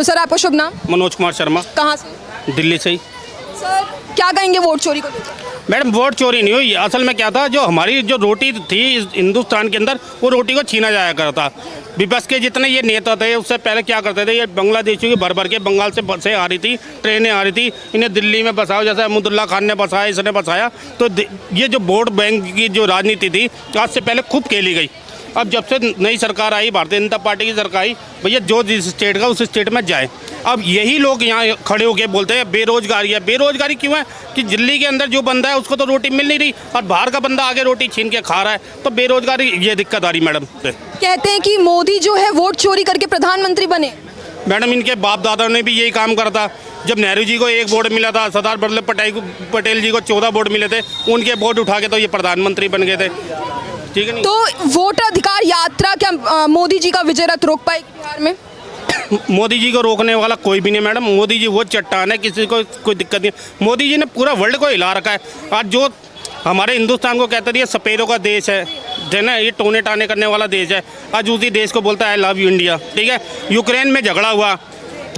तो सर आपका शुभ नाम? मनोज कुमार शर्मा, कहाँ से? दिल्ली से ही। सर क्या कहेंगे वोट चोरी को लेकर? मैडम वोट चोरी नहीं हुई, असल में क्या था, जो हमारी जो रोटी थी हिंदुस्तान के अंदर, वो रोटी को छीना जाया करता। विपक्ष के जितने ये नेता थे उससे पहले क्या करते थे, ये बांग्लादेशियों की भर भर के बंगाल से बसें आ रही थी, ट्रेनें आ रही थी, इन्हें दिल्ली में बसाओ, जैसे अहमदुल्ला खान ने बसाया, इसने बसाया। तो ये जो वोट बैंक की जो राजनीति थी आज से पहले खूब खेली गई। अब जब से नई सरकार आई, भारतीय जनता पार्टी की सरकार आई, भैया जो जिस स्टेट का उस स्टेट में जाए। अब यही लोग यहाँ खड़े होकर बोलते हैं बेरोजगारी है। बेरोजगारी क्यों है कि दिल्ली के अंदर जो बंदा है उसको तो रोटी मिल नहीं रही और बाहर का बंदा आगे रोटी छीन के खा रहा है, तो बेरोजगारी ये दिक्कत आ रही मैडम। कहते हैं कि मोदी जो है वोट चोरी करके प्रधानमंत्री बने। मैडम इनके बाप दादा ने भी यही काम करा था। जब नेहरू जी को 1 वोट मिला था, सरदार वल्लभ पटेल जी को 14 वोट मिले थे, उनके वोट उठा के तो ये प्रधानमंत्री बन गए थे। ठीक है नहीं? तो वोट अधिकार यात्रा क्या मोदी जी का विजय रथ रोक पाएगी बिहार में? मोदी जी को रोकने वाला कोई भी नहीं मैडम। मोदी जी वो चट्टान है, किसी को कोई दिक्कत नहीं। मोदी जी ने पूरा वर्ल्ड को हिला रखा है। आज जो हमारे हिंदुस्तान को कहते रही सपेरों का देश है ना, ये टोने टाने करने वाला देश है, आज उसी देश को बोलता है आई लव यू इंडिया। ठीक है, यूक्रेन में झगड़ा हुआ,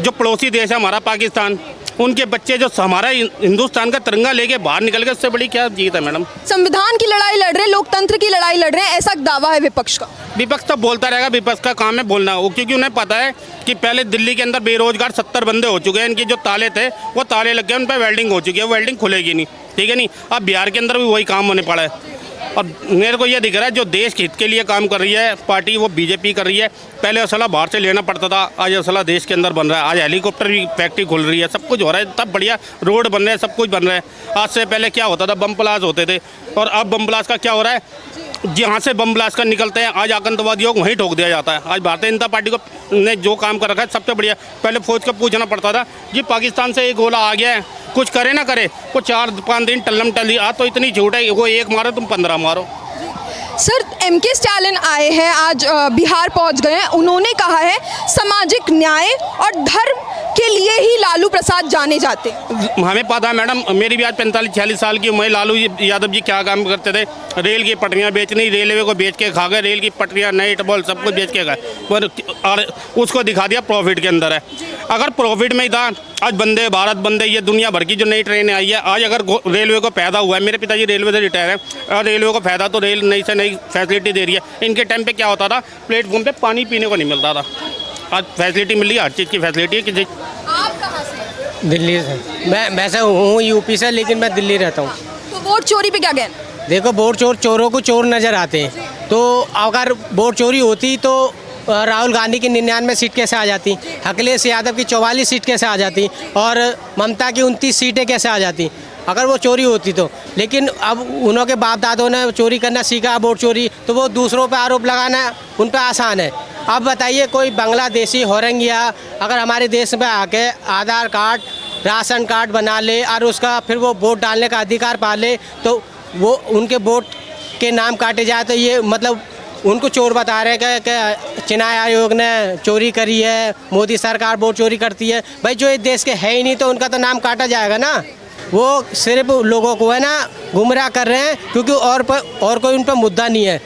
जो पड़ोसी देश है हमारा पाकिस्तान, उनके बच्चे जो हमारा हिंदुस्तान का तिरंगा लेके बाहर निकल गए, उससे बड़ी क्या जीत है मैडम? संविधान की लड़ाई लड़ रहे, लोकतंत्र की लड़ाई लड़ रहे हैं, ऐसा दावा है विपक्ष का। विपक्ष तो बोलता रहेगा, विपक्ष का काम है बोलना, वो क्योंकि उन्हें पता है कि पहले दिल्ली के अंदर बेरोजगार 70 बंदे हो चुके हैं, इनके जो ताले थे वो ताले लग गए, उन पर वेल्डिंग हो चुकी है, वो वेल्डिंग खुलेगी नहीं। ठीक है नहीं? अब बिहार के अंदर भी वही काम होने पड़ा है। और मेरे को ये दिख रहा है जो देश के हित के लिए काम कर रही है पार्टी, वो बीजेपी कर रही है। पहले असला बाहर से लेना पड़ता था, आज असला देश के अंदर बन रहा है। आज हेलीकॉप्टर की फैक्ट्री खुल रही है, सब कुछ हो रहा है, तब बढ़िया रोड बन रहे हैं, सब कुछ बन रहा है। आज से पहले क्या होता था, बम ब्लास्ट होते थे, और अब बम ब्लास्ट का क्या हो रहा है, जहाँ से बम ब्लास्ट कर निकलते हैं आज आतंकवादियों को वहीं ठोक दिया जाता है। आज भारतीय जनता पार्टी को ने जो काम कर रखा है सबसे बढ़िया। पहले फौज का पूछना पड़ता था जी पाकिस्तान से एक गोला आ गया है, कुछ करे ना करे, वो 4-5 दिन टल्लम टली। आज तो इतनी झूठ है, वो 1 मारो तुम 15 मारो। सर एमके स्टालिन आए हैं, आज बिहार पहुंच गए हैं। उन्होंने कहा है सामाजिक न्याय और धर्म के लिए ही लालू प्रसाद जाने जाते हैं। हमें पता है मैडम, मेरी भी आज 45-46 साल की उम्र है। लालू यादव जी क्या काम करते थे, रेल की पटरियाँ बेचनी, रेलवे को बेच के खा गए, रेल की पटरियाँ नई टबॉल सब कुछ बेच के गए, और उसको दिखा दिया प्रॉफिट के अंदर है। अगर प्रॉफिट में ही था, आज वंदे भारत, वंदे, ये दुनिया भर की जो नई ट्रेनें आई है, आज अगर रेलवे को फायदा हुआ है, मेरे पिताजी रेलवे से रिटायर है, और रेलवे को फायदा तो रेल नई से नई फैसिलिटी दे रही है। इनके टाइम पे क्या होता था, प्लेटफॉर्म पे पानी पीने को नहीं मिलता था, आज फैसिलिटी मिल रही है, हर चीज़ की फैसिलिटी है। किसी आप कहाँ से? दिल्ली से। मैं वैसे हूँ यूपी से, लेकिन मैं दिल्ली रहता हूँ। तो वोट चोरी पे क्या कहना? देखो वोट चोरों को चोर नज़र आते हैं, तो अगर वोट चोरी होती तो राहुल गांधी की 99 सीट कैसे आ जाती, अखिलेश यादव की 44 सीट कैसे आ जाती, और ममता की 29 सीटें कैसे आ जाती अगर वो चोरी होती तो। लेकिन अब उन्हों के बाप दादों ने चोरी करना सीखा, वोट चोरी, तो वो दूसरों पे आरोप लगाना उन पे आसान है। अब बताइए कोई बांग्लादेशी होरंगिया अगर हमारे देश में आके आधार कार्ड, राशन कार्ड बना ले और उसका फिर वो वोट डालने का अधिकार पा ले, तो वो उनके वोट के नाम काटे जाए, तो ये मतलब उनको चोर बता रहे हैं कि चुनाव आयोग ने चोरी करी है, मोदी सरकार वोट चोरी करती है। भाई जो इस देश के है ही नहीं तो उनका तो नाम काटा जाएगा ना। वो सिर्फ लोगों को है ना गुमराह कर रहे हैं, क्योंकि और कोई उन पर मुद्दा नहीं है।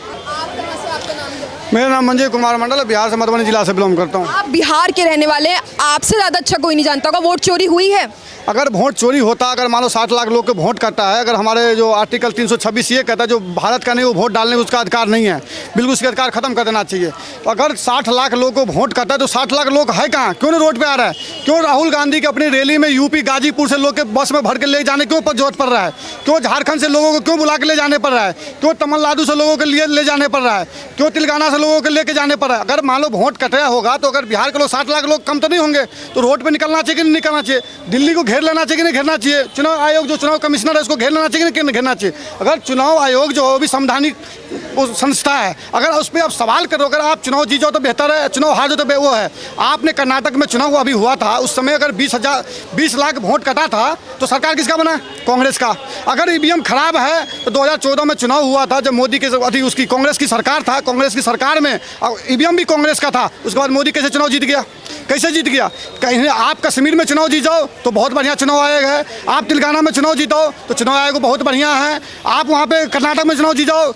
मेरा नाम मंजय कुमार मंडल है, बिहार से मधुबनी जिला से बिलोंग करता हूँ। आप बिहार के रहने वाले हैं, आपसे ज़्यादा अच्छा कोई नहीं जानता होगा वोट चोरी हुई है। अगर वोट चोरी होता, अगर मान लो 60 लाख लोग को वोट करता है, अगर हमारे जो आर्टिकल 326 ये कहता है जो भारत का नहीं वो वोट डालने का उसका अधिकार नहीं है, बिल्कुल उसका अधिकार खत्म कर देना चाहिए। अगर 60 लाख लोग को वोट करता है तो 60 लाख लोग है कहाँ, क्यों नहीं रोड पे आ रहा है? क्यों राहुल गांधी की अपनी रैली में यूपी गाजीपुर से लोग के बस में भर के ले जाने क्यों पर जरूरत पड़ रहा है? क्यों झारखंड से लोगों को क्यों बुला के ले जाने पड़ रहा है? क्यों तमिलनाडु से लोगों के लिए ले जाने पड़ रहा है? क्यों तेलंगाना से लोगों को लेके जाने पड़ रहा है? अगर मान लो वोट कटाया होगा तो अगर बिहार के लोग 60 लाख लोग कम तो नहीं होंगे, तो रोड पर निकलना चाहिए कि नहीं निकलना चाहिए? दिल्ली को घेर लेना चाहिए कि नहीं घेरना चाहिए? चुनाव आयोग जो चुनाव कमिश्नर है उसको घेर लेना चाहिए कि नहीं घेरना चाहिए? अगर चुनाव आयोग जो भी संवैधानिक संस्था है, अगर उस पर आप सवाल करो, अगर आप चुनाव जीत जाओ तो बेहतर है, चुनाव हार जाओ तो वो है। आपने कर्नाटक में चुनाव अभी हुआ था, उस समय अगर 20 लाख वोट कटा था तो सरकार किसका बना? कांग्रेस का। अगर ईवीएम खराब है तो 2014 में चुनाव हुआ था, जब मोदी के उसकी कांग्रेस की सरकार था, कांग्रेस की सरकार में ईवीएम भी कांग्रेस का था, उसके बाद मोदी कैसे चुनाव जीत गया? कैसे जीत गया? कहीं आप कश्मीर में चुनाव जीत जाओ तो बहुत बढ़िया चुनाव आयोग है, आप तेलंगाना में चुनाव जीतो तो चुनाव आयोग बहुत बढ़िया है, आप वहाँ पे कर्नाटक में चुनाव जीत जाओ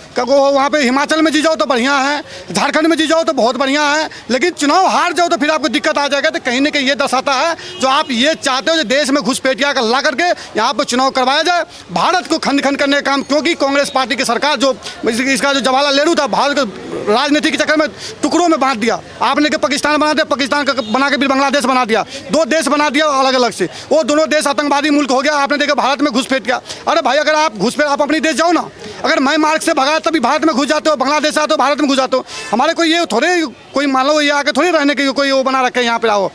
वहाँ पे हिमाचल में जी जाओ तो बढ़िया है, झारखंड में जी जाओ तो बहुत बढ़िया है, लेकिन चुनाव हार जाओ तो फिर आपको दिक्कत आ जाएगा। तो कहीं ना कहीं ये दर्शाता है जो आप ये चाहते हो जो देश में घुसपैठिया का ला करके यहाँ पर चुनाव करवाया जाए, भारत को खंड खंड करने का काम। क्योंकि कांग्रेस पार्टी की सरकार जो इसका जो जवाहरलाल नेहरू था, भारत को राजनीति के चक्कर में टुकड़ों में बांट दिया। आपने के पाकिस्तान बना दिया, पाकिस्तान का बना के फिर बांग्लादेश बना दिया, 2 देश बना दिया अलग अलग से। वो दोनों देश आतंकवादी मुल्क हो गया। आपने देखा भारत में घुसपैठ गया। अरे भाई, अगर आप घुसपैठ आप अपनी देश जाओ ना, अगर मैं मार्ग से भगा तभी भारत में घुस जाते हो, बांग्लादेश आते हो भारत में घुस जाते हो। हमारे कोई ये थोड़े कोई मान लो ये आके थोड़ी रहने के कोई वो बना रखे यहाँ पे आओ।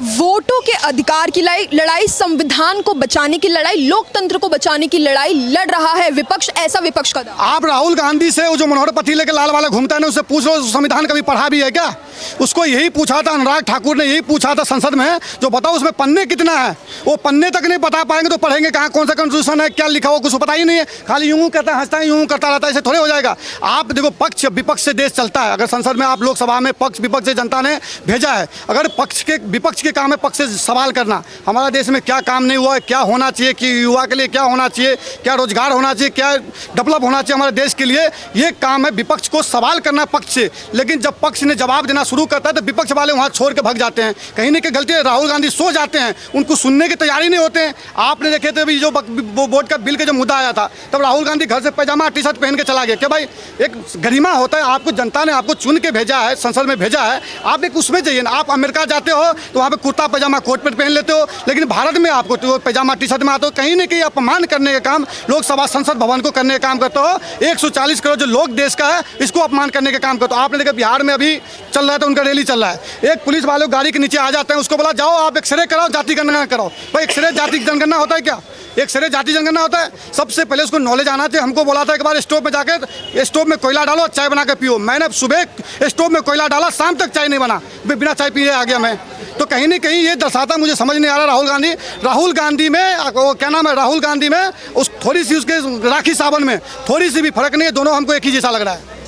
वोटों के अधिकार की लड़ाई, संविधान को बचाने की लड़ाई, लोकतंत्र को बचाने की लड़ाई लड़ रहा है विपक्ष। ऐसा विपक्ष का दावा। आप राहुल गांधी से वो जो मनोहर पट्टी लेके लाल वाला घूमता है ना, उससे पूछ लो संविधान कभी पढ़ा भी है क्या? उसको यही पूछा था अनुराग ठाकुर ने, यही पूछा था संसद में, जो बताओ उसमें पन्ने कितना है। वो पन्ने तक नहीं बता पाएंगे तो पढ़ेंगे कहाँ, कौन सा कॉन्स्टिट्यूशन है, क्या लिखा हुआ, कुछ पता ही नहीं है। खाली यूं करता है, हंसता है, यूं करता रहता है, ऐसे थोड़े हो जाएगा। आप देखो, पक्ष विपक्ष से देश चलता है। अगर संसद में आप लोकसभा में पक्ष विपक्ष से जनता ने भेजा है, अगर पक्ष के विपक्ष के काम है पक्ष से सवाल करना, हमारा देश में क्या काम नहीं हुआ है, क्या होना चाहिए, कि युवा के लिए क्या होना चाहिए, क्या रोजगार होना चाहिए, क्या डेवलप होना चाहिए हमारे देश के लिए, ये काम है विपक्ष को सवाल करना पक्ष से। लेकिन जब पक्ष ने जवाब देना शुरू करता है तो विपक्ष वाले वहाँ छोड़ के भाग जाते हैं। कहीं ना कहीं गलती है, राहुल गांधी सो जाते हैं, उनको सुनने की तैयारी नहीं होते हैं। आपने देखे थे अभी जो वोट का बिल का जो मुद्दा आया था, तब राहुल गांधी घर से पैजामा टी शर्ट पहन के चला गया। क्या भाई, एक गरिमा होता है, आपको जनता ने आपको चुन के भेजा है, संसद में भेजा है, आप एक उसमें जाइए ना। आप अमेरिका जाते हो तो वहाँ पे कुर्ता पैजामा कोट पेंट पहन लेते हो, लेकिन भारत में आपको तो पैजामा टी शर्ट में आते हो। कहीं ना कहीं अपमान करने का काम लोकसभा संसद भवन को करने का काम करते हो। 140 करोड़ जो लोग देश का है, इसको अपमान करने का काम करते हो। आपने देखा बिहार में अभी चल रहा है तो उनका रैली चल रहा है, एक पुलिस वाले गाड़ी के नीचे आ जाते हैं, उसको बोला जाओ आप एक्सरे कराओ, जाति जनगणना कराओ। भाई, एक्सरे जाति जनगणना होता है क्या? एक्सरे जाति जनगणना होता है? सबसे पहले उसको नॉलेज आना चाहिए। हमको बोला था एक बार स्टोव में जाकर, स्टोव में कोयला डालो, चाय बना के पियो। मैंने सुबह स्टोव में कोयला डाला, शाम तक चाय नहीं बना, बिना चाय पिए आ गया मैं। तो कहीं ना कहीं ये दर्शाता, मुझे समझ नहीं आ रहा। राहुल गांधी में वो क्या नाम है, राहुल गांधी में उस थोड़ी सी उसके राखी साबन में थोड़ी सी भी फर्क नहीं है, दोनों हमको एक ही जैसा लग रहा है।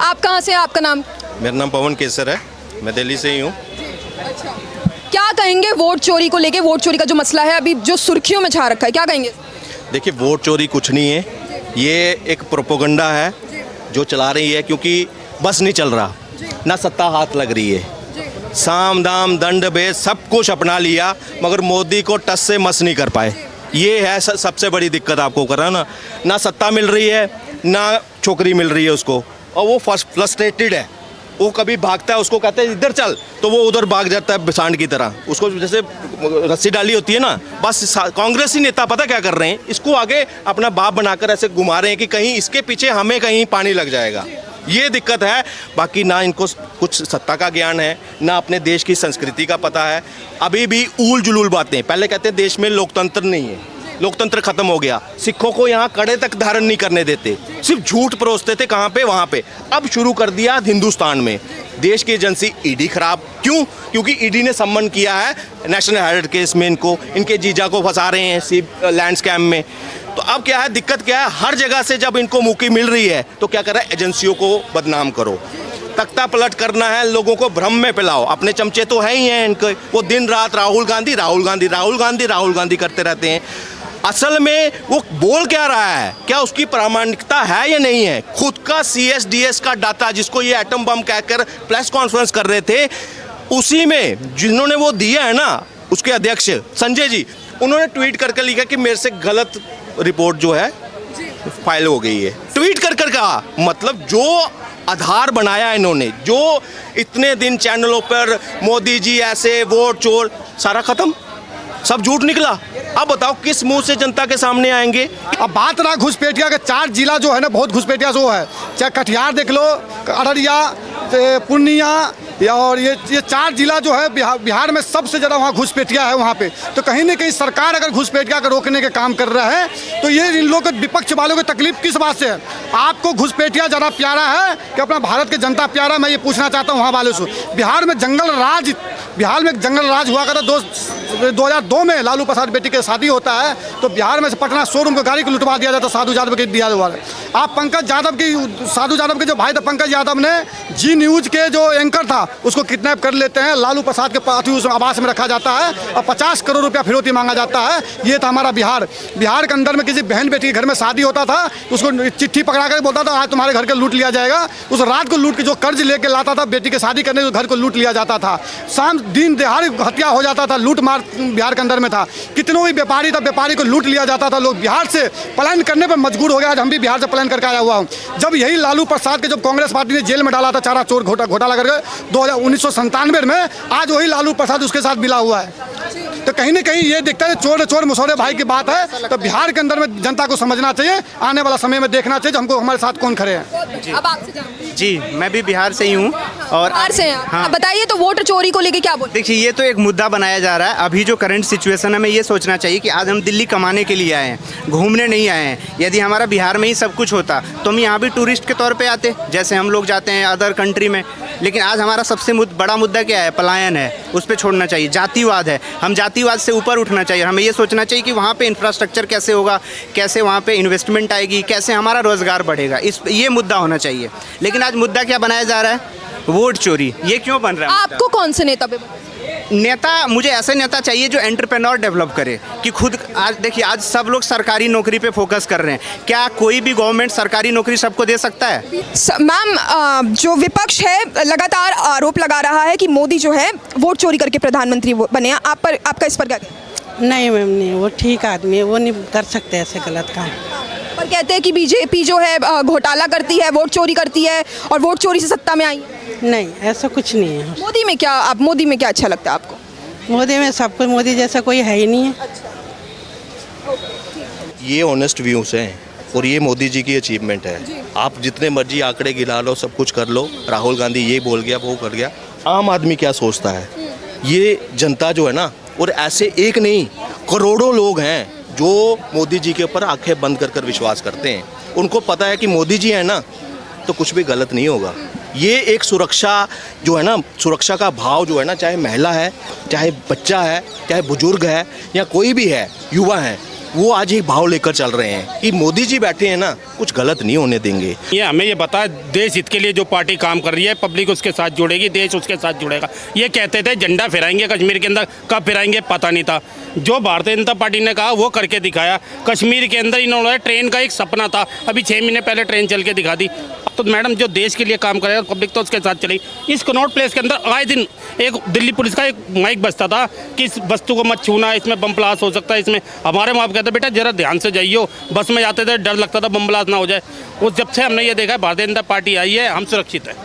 आप कहाँ से, आपका नाम? मेरा नाम पवन केसर है, मैं दिल्ली से ही हूँ। क्या कहेंगे वोट चोरी को लेके? वोट चोरी का जो मसला है अभी जो सुर्खियों में छा रखा है, क्या कहेंगे? देखिए, वोट चोरी कुछ नहीं है, ये एक प्रोपोगंडा है जो चला रही है, क्योंकि बस नहीं चल रहा, ना सत्ता हाथ लग रही है, साम दाम दंड भेद सब कुछ अपना लिया, मगर मोदी को टस से मस नहीं कर पाए। ये है सबसे बड़ी दिक्कत आपको कर रहा ना सत्ता मिल रही है, ना छोकरी मिल रही है उसको, और वो फ्रस्ट्रेटेड है। वो कभी भागता है, उसको कहते हैं इधर चल, तो वो उधर भाग जाता है सांड की तरह। उसको जैसे रस्सी डाली होती है ना, बस कांग्रेसी नेता पता क्या कर रहे हैं, इसको आगे अपना बाप बनाकर ऐसे घुमा रहे हैं कि कहीं इसके पीछे हमें कहीं पानी लग जाएगा। ये दिक्कत है। बाकी ना इनको कुछ सत्ता का ज्ञान है, ना अपने देश की संस्कृति का पता है। अभी भी ऊल जुलूल बातें, पहले कहते हैं देश में लोकतंत्र नहीं है, लोकतंत्र खत्म हो गया, सिखों को यहाँ कड़े तक धारण नहीं करने देते, सिर्फ झूठ परोसते थे कहाँ पे, वहाँ पे। अब शुरू कर दिया हिंदुस्तान में। देश की एजेंसी ईडी खराब, क्यों? क्योंकि ईडी ने सम्मन किया है नेशनल हेराल्ड केस में, इनके जीजा को फंसा रहे हैं लैंड स्कैम में। तो अब क्या है, दिक्कत क्या है, हर जगह से जब इनको मौके मिल रही है तो क्या कर रहा है, एजेंसियों को बदनाम करो, तख्ता पलट करना है, लोगों को भ्रम में पिलाओ। अपने चमचे तो है ही हैं इनके, वो दिन रात राहुल गांधी राहुल गांधी राहुल गांधी राहुल गांधी करते रहते हैं। असल में वो बोल क्या रहा है, क्या उसकी प्रामाणिकता है या नहीं है? खुद का CSDS का डाटा, जिसको ये एटम बम कहकर प्रेस कॉन्फ्रेंस कर रहे थे, उसी में जिन्होंने वो दिया है ना, उसके अध्यक्ष संजय जी, उन्होंने ट्वीट करके लिखा कि मेरे से गलत रिपोर्ट जो है फाइल हो गई है। ट्वीट कर कहा, मतलब जो आधार बनाया इन्होंने, जो इतने दिन चैनलों पर मोदी जी ऐसे, वोट चोर, सारा खत्म, सब झूठ निकला। अब बताओ किस मुंह से जनता के सामने आएंगे? अब बात रहा घुसपैठिया के, 4 जिला जो है ना बहुत घुसपैठिया जो है, चाहे कटिहार देख लो, अररिया, पूर्णिया, और ये 4 जिला जो है बिहार में सबसे ज़्यादा वहाँ घुसपैठिया है वहाँ पे। तो कहीं ना कहीं सरकार अगर घुसपैठिया को रोकने के काम कर रहा है तो ये इन लोगों को, विपक्ष वालों को तकलीफ किस बात से है? आपको घुसपैठिया ज़्यादा प्यारा है कि अपना भारत के जनता प्यारा? मैं ये पूछना चाहता हूँ वहाँ वालों से। बिहार में जंगल राज हुआ करता 2002 में लालू प्रसाद बेटी के शादी होता है तो बिहार में से पटना शोरूम को गाड़ी को लुटवा दिया जाता साधु यादव के दिया हुआ। आप पंकज यादव की साधु यादव के जो भाई थे पंकज यादव ने जी न्यूज़ के जो एंकर था उसको किडनैप कर लेते हैं, लालू प्रसाद के पार्थिव उस आवास में रखा जाता है और 50 करोड़ रुपया फिरौती मांगा जाता है। ये था हमारा बिहार। बिहार के अंदर में किसी बहन बेटी के घर में शादी होता था, उसको चिट्ठी पकड़ा कर बोलता था आज तुम्हारे घर के लूट लिया जाएगा। उस रात को लूट के जो कर्ज लेके लाता था बेटी की शादी करने, घर को लूट लिया जाता था। शाम दिन दिहाड़ी हत्या हो जाता था, लूट मार बिहार के अंदर में था। कितनों भी व्यापारी था, व्यापारी को लूट लिया जाता था। लोग बिहार से पलायन करने पर मजबूर हो गया। आज हम भी बिहार से पलायन करके आया हुआ हूँ। जब यही लालू प्रसाद के जब कांग्रेस पार्टी ने जेल में डाला था चारा चोर घोटाला करके 1997 में, आज वही लालू प्रसाद उसके साथ मिला हुआ है। तो कहीं ना कहीं ये दिखता है चोर चोर मुसौरे भाई की बात है। तो बिहार के अंदर में जनता को समझना चाहिए, आने वाला समय में देखना चाहिए हमको हमारे साथ कौन खड़े हैं। अब आपसे जानते जी, मैं भी बिहार से ही हूँ और बिहार से हैं आप। हाँ। अब बताइए तो वोट चोरी को लेके क्या बोल। देखिए, ये तो एक मुद्दा बनाया जा रहा है। अभी जो करंट सिचुएशन है, हमें ये सोचना चाहिए कि आज हम दिल्ली कमाने के लिए आए हैं, घूमने नहीं आए हैं। यदि हमारा बिहार में ही सब कुछ होता तो हम यहाँ भी टूरिस्ट के तौर पे आते, जैसे हम लोग जाते हैं अदर कंट्री में। लेकिन आज हमारा सबसे बड़ा मुद्दा क्या है? पलायन है। उस पर छोड़ना चाहिए। जातिवाद है, हम जातिवाद से ऊपर उठना चाहिए। हमें ये सोचना चाहिए कि वहाँ पे इंफ्रास्ट्रक्चर कैसे होगा, कैसे वहाँ पे इन्वेस्टमेंट आएगी, कैसे हमारा रोज़गार बढ़ेगा। ये मुद्दा होना चाहिए। लेकिन आज मुद्दा क्या बनाया जा रहा है? वोट चोरी। ये क्यों बन रहा है? आपको कौन से नेता पे नेता, मुझे ऐसे नेता चाहिए जो एंटरप्रेन्योर डेवलप करे, कि खुद आज देखिए आज सब लोग सरकारी नौकरी पे फोकस कर रहे हैं। क्या कोई भी गवर्नमेंट सरकारी नौकरी सबको दे सकता है? मैम, जो विपक्ष है लगातार आरोप लगा रहा है कि मोदी जो है वोट चोरी करके प्रधानमंत्री बने। आप पर आपका इस पर क्या कहना है? नहीं मैम, नहीं, वो ठीक आदमी है, वो नहीं कर सकते ऐसे गलत काम। पर कहते हैं कि बीजेपी जो है घोटाला करती है, वोट चोरी करती है और वोट चोरी से सत्ता में आई है। नहीं, ऐसा कुछ नहीं है। मोदी में क्या अच्छा लगता है आपको? मोदी में सब कुछ, मोदी जैसा कोई है ही नहीं है। ये ऑनेस्ट व्यूज़ हैं और ये मोदी जी की अचीवमेंट है। आप जितने मर्जी आंकड़े गिरा लो, सब कुछ कर लो, राहुल गांधी ये बोल गया वो कर गया, आम आदमी क्या सोचता है? ये जनता जो है ना, और ऐसे एक नहीं करोड़ों लोग हैं जो मोदी जी के ऊपर आंखें बंद कर विश्वास करते हैं। उनको पता है कि मोदी जी है ना तो कुछ भी गलत नहीं होगा। ये एक सुरक्षा जो है ना, सुरक्षा का भाव जो है ना, चाहे महिला है, चाहे बच्चा है, चाहे बुजुर्ग है या कोई भी है, युवा है, वो आज एक भाव लेकर चल रहे हैं कि मोदी जी बैठे हैं ना, कुछ गलत नहीं होने देंगे। ये हमें ये बता, देश हित के लिए जो पार्टी काम कर रही है, पब्लिक उसके साथ जुड़ेगी, देश उसके साथ जुड़ेगा। ये कहते थे झंडा फहराएंगे कश्मीर के अंदर, कब फहराएंगे पता नहीं था। जो भारतीय जनता पार्टी ने कहा वो करके दिखाया। कश्मीर के अंदर इन्होंने ट्रेन का एक सपना था, अभी 6 महीने पहले ट्रेन चल के दिखा दी। तो मैडम जो देश के लिए काम करेगा पब्लिक तो उसके साथ चलेगी। इस कनॉट प्लेस के अंदर आए दिन एक दिल्ली पुलिस का एक माइक बजता था कि इस वस्तु को मत छूना, इसमें बम ब्लास्ट हो सकता है। इसमें हमारे माँ बाप कहते बेटा जरा ध्यान से जाइयो, बस में जाते थे डर लगता था बम ब्लास्ट ना हो जाए। वो जब से हमने ये देखा भारतीय जनता पार्टी आई है, हम सुरक्षित है।